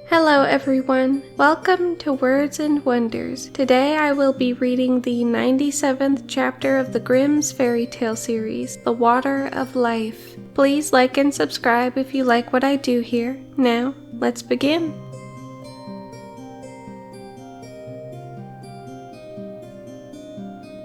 Hello everyone, welcome to Words and Wonders. Today I will be reading the 97th chapter of the Grimm's Fairytale series, The Water of Life. Please like and subscribe if you like what I do here. Now, let's begin.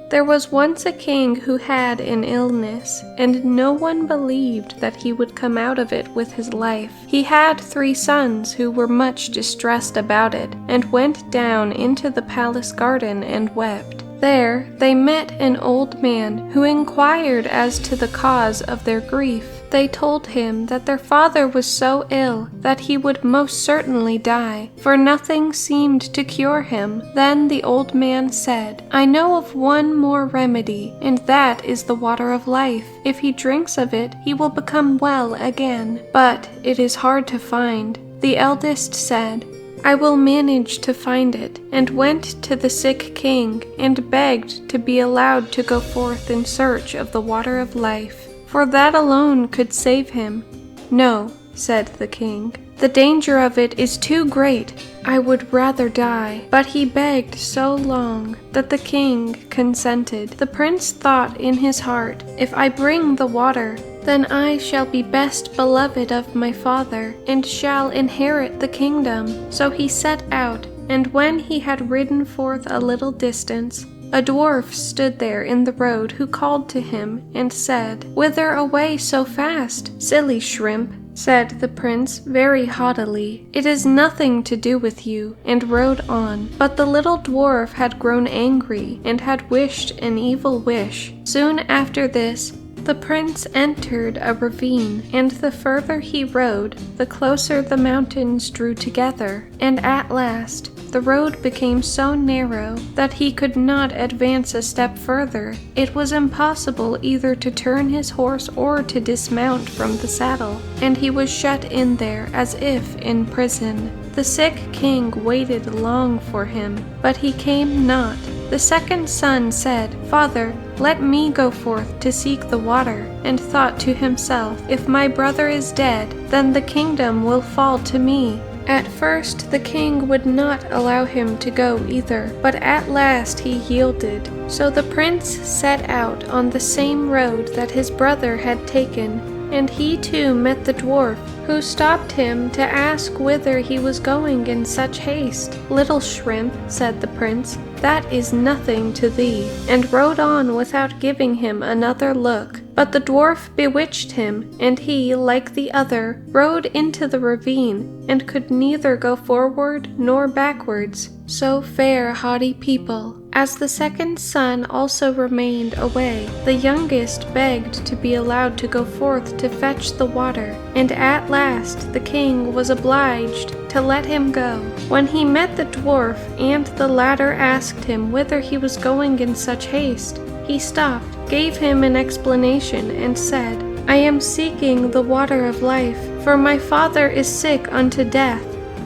There was once a king who had an illness, and no one believed that he would come out of it with his life. He had 3 sons who were much distressed about it, and went down into the palace garden and wept. There they met an old man who inquired as to the cause of their grief. They told him that their father was so ill that he would most certainly die, for nothing seemed to cure him. Then the old man said, "I know of one more remedy, and that is the water of life. If he drinks of it, he will become well again. But it is hard to find." The eldest said, "I will manage to find it," and went to the sick king and begged to be allowed to go forth in search of the water of life, for that alone could save him. "No," said the king, "the danger of it is too great. I would rather die." But he begged so long that the king consented. The prince thought in his heart, "If I bring the water, then I shall be best beloved of my father, and shall inherit the kingdom." So he set out, and when he had ridden forth a little distance, a dwarf stood there in the road who called to him and said, "Whither away so fast, silly shrimp?" Said the prince very haughtily, "It is nothing to do with you," and rode on. But the little dwarf had grown angry and had wished an evil wish. Soon after this, the prince entered a ravine, and the further he rode, the closer the mountains drew together, and at last the road became so narrow that he could not advance a step further. It was impossible either to turn his horse or to dismount from the saddle, and he was shut in there as if in prison. The sick king waited long for him, but he came not. The second son said, "Father, let me go forth to seek the water," and thought to himself, "If my brother is dead, then the kingdom will fall to me." At first the king would not allow him to go either, but at last he yielded. So the prince set out on the same road that his brother had taken, and he too met the dwarf, who stopped him to ask whither he was going in such haste. "Little shrimp," said the prince, "that is nothing to thee," and rode on without giving him another look. But the dwarf bewitched him, and he, like the other, rode into the ravine, and could neither go forward nor backwards. So fare haughty people. As the second son also remained away, the youngest begged to be allowed to go forth to fetch the water, and at last the king was obliged to let him go. When he met the dwarf, and the latter asked him whither he was going in such haste, he stopped, gave him an explanation, and said, "I am seeking the water of life, for my father is sick unto death."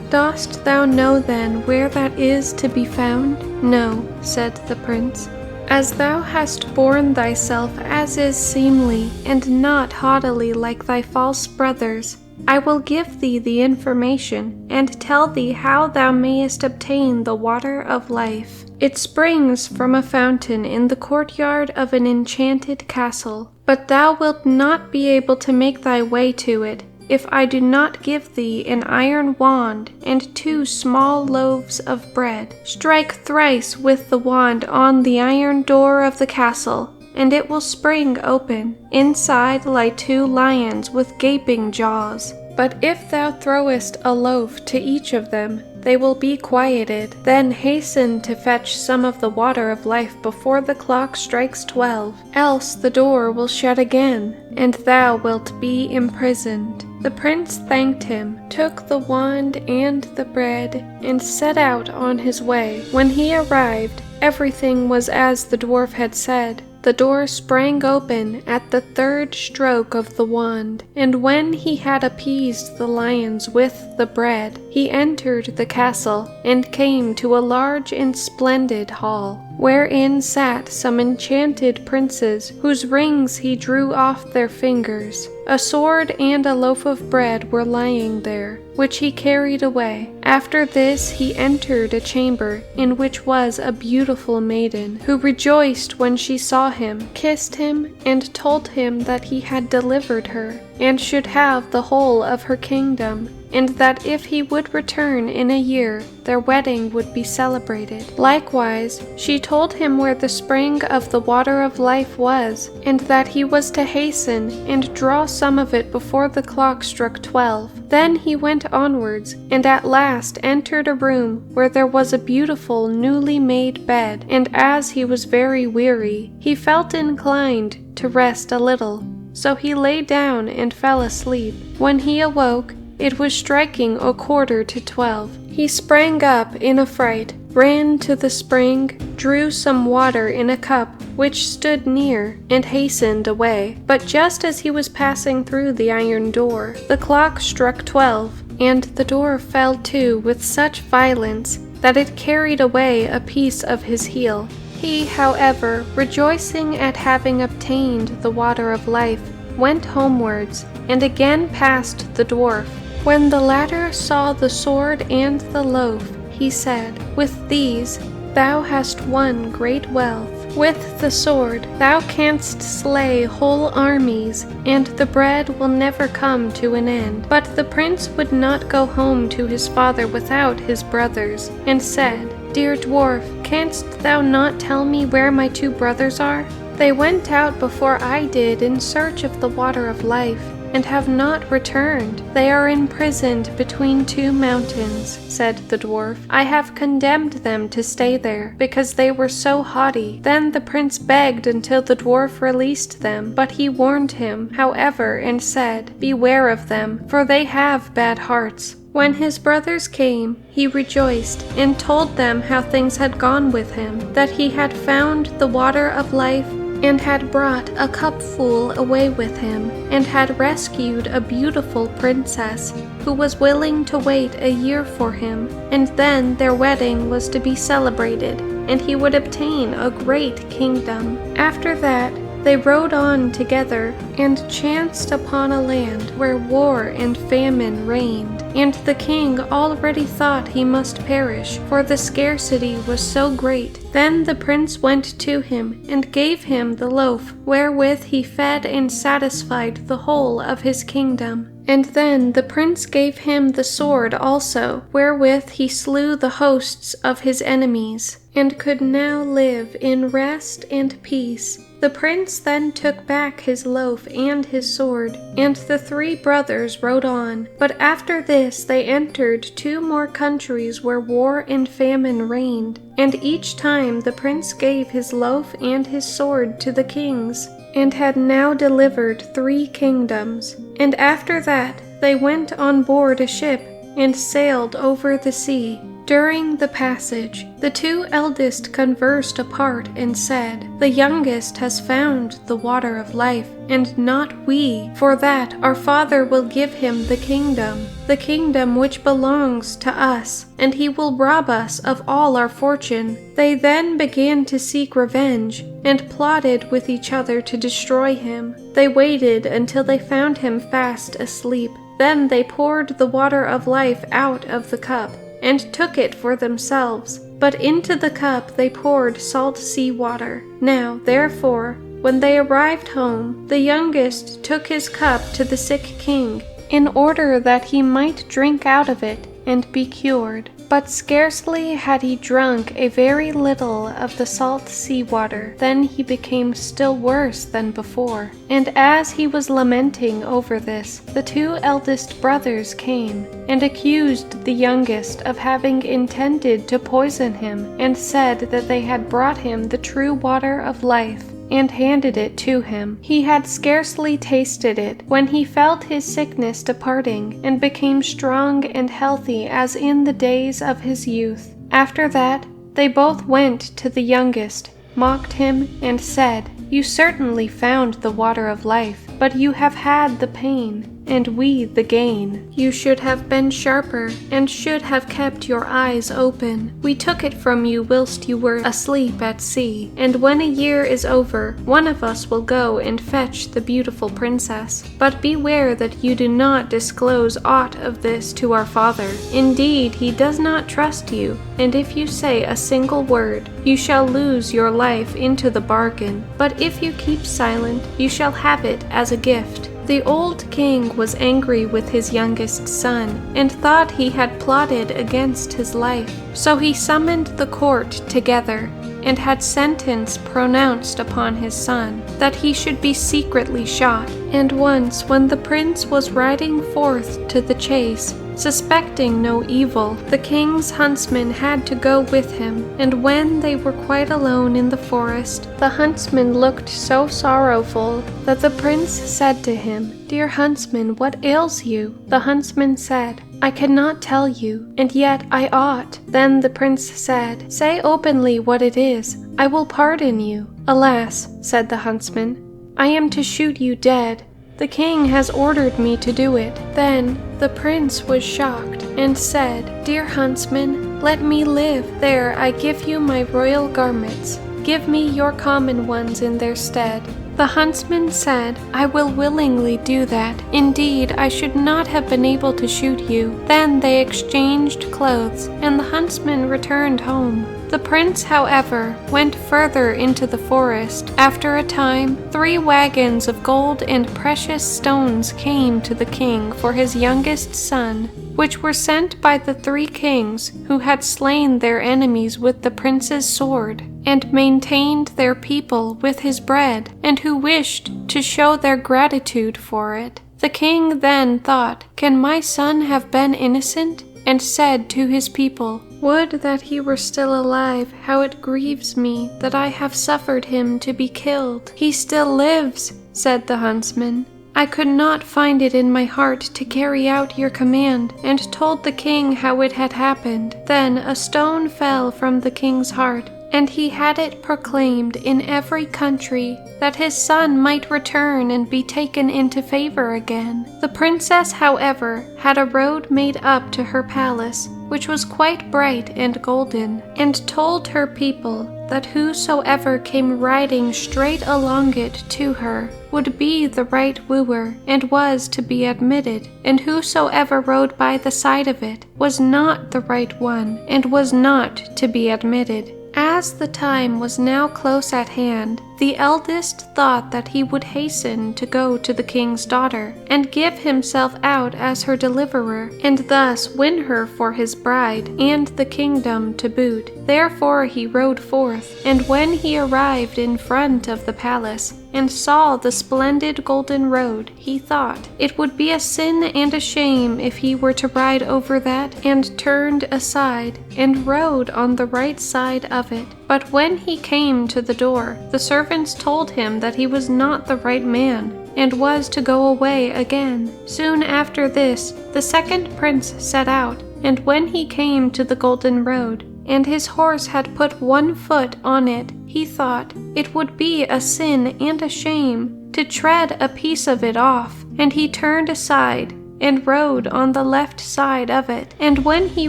"Dost thou know then where that is to be found?" "No," said the prince. "As thou hast borne thyself as is seemly, and not haughtily like thy false brothers, I will give thee the information, and tell thee how thou mayest obtain the water of life. It springs from a fountain in the courtyard of an enchanted castle, but thou wilt not be able to make thy way to it if I do not give thee an iron wand and 2 small loaves of bread. Strike thrice with the wand on the iron door of the castle, and it will spring open. Inside lie 2 lions with gaping jaws. But if thou throwest a loaf to each of them, they will be quieted. Then hasten to fetch some of the water of life before the clock strikes 12, else the door will shut again, and thou wilt be imprisoned." The prince thanked him, took the wand and the bread, and set out on his way. When he arrived, everything was as the dwarf had said. The door sprang open at the 3rd stroke of the wand, and when he had appeased the lions with the bread, he entered the castle, and came to a large and splendid hall, wherein sat some enchanted princes, whose rings he drew off their fingers. A sword and a loaf of bread were lying there. which he carried away. After this he entered a chamber in which was a beautiful maiden, who rejoiced when she saw him, kissed him, and told him that he had delivered her, and should have the whole of her kingdom, and that if he would return in a year, their wedding would be celebrated. Likewise, she told him where the spring of the water of life was, and that he was to hasten and draw some of it before the clock struck 12. Then he went onwards, and at last entered a room where there was a beautiful newly made bed, and as he was very weary, he felt inclined to rest a little. So he lay down and fell asleep. When he awoke, it was striking 11:45. He sprang up in a fright, ran to the spring, drew some water in a cup which stood near, and hastened away. But just as he was passing through the iron door, the clock struck 12, and the door fell to with such violence that it carried away a piece of his heel. He, however, rejoicing at having obtained the water of life, went homewards, and again passed the dwarf. When the latter saw the sword and the loaf, he said, "With these thou hast won great wealth. With the sword thou canst slay whole armies, and the bread will never come to an end." But the prince would not go home to his father without his brothers, and said, "Dear dwarf, canst thou not tell me where my 2 brothers are? They went out before I did in search of the water of life, and have not returned. They are imprisoned between 2 mountains," said the dwarf. "I have condemned them to stay there, because they were so haughty." Then the prince begged until the dwarf released them, but he warned him, however, and said, "Beware of them, for they have bad hearts." When his brothers came, he rejoiced, and told them how things had gone with him, that he had found the water of life, and had brought a cupful away with him, and had rescued a beautiful princess, who was willing to wait a year for him, and then their wedding was to be celebrated, and he would obtain a great kingdom. After that, they rode on together, and chanced upon a land where war and famine reigned, and the king already thought he must perish, for the scarcity was so great. Then the prince went to him, and gave him the loaf, wherewith he fed and satisfied the whole of his kingdom. And then the prince gave him the sword also, wherewith he slew the hosts of his enemies, and could now live in rest and peace. The prince then took back his loaf and his sword, and the 3 brothers rode on. But after this they entered 2 more countries where war and famine reigned, and each time the prince gave his loaf and his sword to the kings, and had now delivered 3 kingdoms. And after that they went on board a ship, and sailed over the sea. During the passage, the 2 eldest conversed apart and said, "The youngest has found the water of life, and not we, for that our father will give him the kingdom which belongs to us, and he will rob us of all our fortune." They then began to seek revenge, and plotted with each other to destroy him. They waited until they found him fast asleep. Then they poured the water of life out of the cup, and took it for themselves, but into the cup they poured salt sea water. Now, therefore, when they arrived home, the youngest took his cup to the sick king, in order that he might drink out of it and be cured. But scarcely had he drunk a very little of the salt sea water, then he became still worse than before. And as he was lamenting over this, the 2 eldest brothers came, and accused the youngest of having intended to poison him, and said that they had brought him the true water of life, and handed it to him. He had scarcely tasted it when he felt his sickness departing, and became strong and healthy as in the days of his youth. After that, they both went to the youngest, mocked him, and said, "You certainly found the water of life, but you have had the pain, and we the gain. You should have been sharper, and should have kept your eyes open. We took it from you whilst you were asleep at sea, and when a year is over, one of us will go and fetch the beautiful princess. But beware that you do not disclose aught of this to our father. Indeed, he does not trust you, and if you say a single word, you shall lose your life into the bargain. But if you keep silent, you shall have it as a gift." The old king was angry with his youngest son, and thought he had plotted against his life. So he summoned the court together, and had sentence pronounced upon his son, that he should be secretly shot. And once, when the prince was riding forth to the chase, suspecting no evil, the king's huntsman had to go with him, and when they were quite alone in the forest, the huntsman looked so sorrowful that the prince said to him, "Dear huntsman, what ails you?" The huntsman said, "I cannot tell you, and yet I ought." Then the prince said, "Say openly what it is. I will pardon you." "Alas," said the huntsman, "I am to shoot you dead. The king has ordered me to do it." Then the prince was shocked and said, "Dear huntsman, let me live. There, I give you my royal garments. Give me your common ones in their stead." The huntsman said, "I will willingly do that. Indeed, I should not have been able to shoot you." Then they exchanged clothes, and the huntsman returned home. The prince, however, went further into the forest. After a time, 3 wagons of gold and precious stones came to the king for his youngest son, which were sent by the 3 kings who had slain their enemies with the prince's sword, and maintained their people with his bread, and who wished to show their gratitude for it. The king then thought, "Can my son have been innocent?" and said to his people, "Would that he were still alive! How it grieves me that I have suffered him to be killed." "He still lives," said the huntsman. "I could not find it in my heart to carry out your command," and told the king how it had happened. Then a stone fell from the king's heart, and he had it proclaimed in every country that his son might return and be taken into favor again. The princess, however, had a road made up to her palace, which was quite bright and golden, and told her people that whosoever came riding straight along it to her would be the right wooer, and was to be admitted, and whosoever rode by the side of it was not the right one, and was not to be admitted. As the time was now close at hand, the eldest thought that he would hasten to go to the king's daughter, and give himself out as her deliverer, and thus win her for his bride, and the kingdom to boot. Therefore he rode forth, and when he arrived in front of the palace, and saw the splendid golden road, he thought it would be a sin and a shame if he were to ride over that, and turned aside, and rode on the right side of it. But when he came to the door, the servants told him that he was not the right man, and was to go away again. Soon after this, the second prince set out, and when he came to the golden road, and his horse had put 1 foot on it, he thought it would be a sin and a shame to tread a piece of it off, and he turned aside, and rode on the left side of it. And when he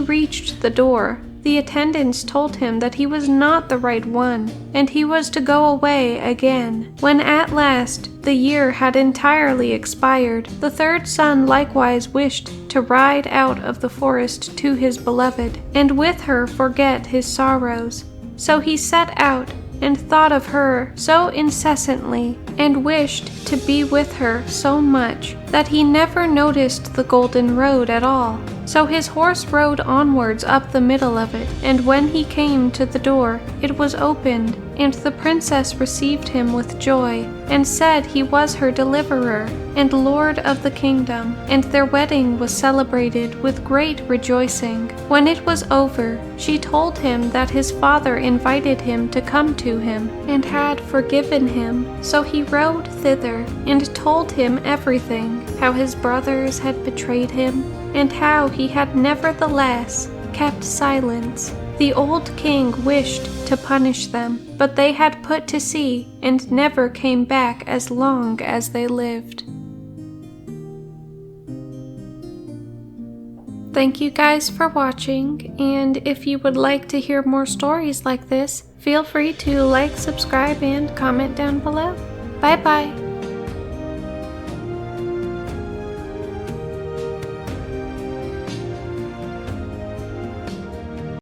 reached the door, the attendants told him that he was not the right one, and he was to go away again. When at last the year had entirely expired, the 3rd son likewise wished to ride out of the forest to his beloved, and with her forget his sorrows. So he set out, and thought of her so incessantly, and wished to be with her so much, that he never noticed the golden road at all. So his horse rode onwards up the middle of it, and when he came to the door, it was opened, and the princess received him with joy, and said he was her deliverer, and lord of the kingdom, and their wedding was celebrated with great rejoicing. When it was over, she told him that his father invited him to come to him, and had forgiven him. So he rode thither, and told him everything, how his brothers had betrayed him, and how he had nevertheless kept silence. The old king wished to punish them, but they had put to sea, and never came back as long as they lived. Thank you guys for watching, and if you would like to hear more stories like this, feel free to like, subscribe, and comment down below. Bye bye!